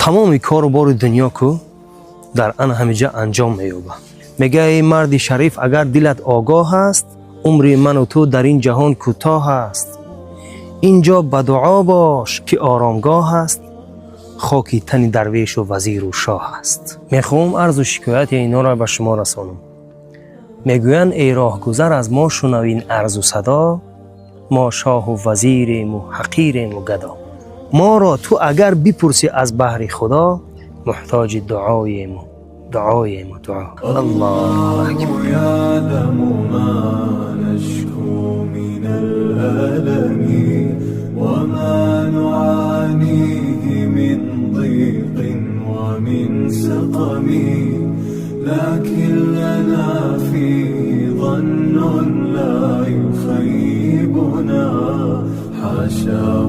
тамоми кору бори дунё ку дар ан ҳамиҷа анҷом меёбад. мегӯяд эй марди шариф, агар дилат огоҳ аст, умри ману ту дар ин ҷаҳон кӯтоҳ аст. ин ҷо ба дуо бош ки оромгоҳ аст, хоки тани дарвешу вазиру шоҳ аст. мехоҳам арзу шикояти инҳоро ба шумо расонам. мегӯянд эй роҳгузар, аз мо шунавин арзу садо, мо шоҳу вазирему ҳақирему гадо. моро ту агар бипурсӣ аз баҳри худо, муҳтоҷи дуоему дуо. аллоҳу акбар. يعلم ما نشكو من الألم وما نعانيه من ضيق ومن سقم لكن لنا فيه ظن لا يخيبنا حاشا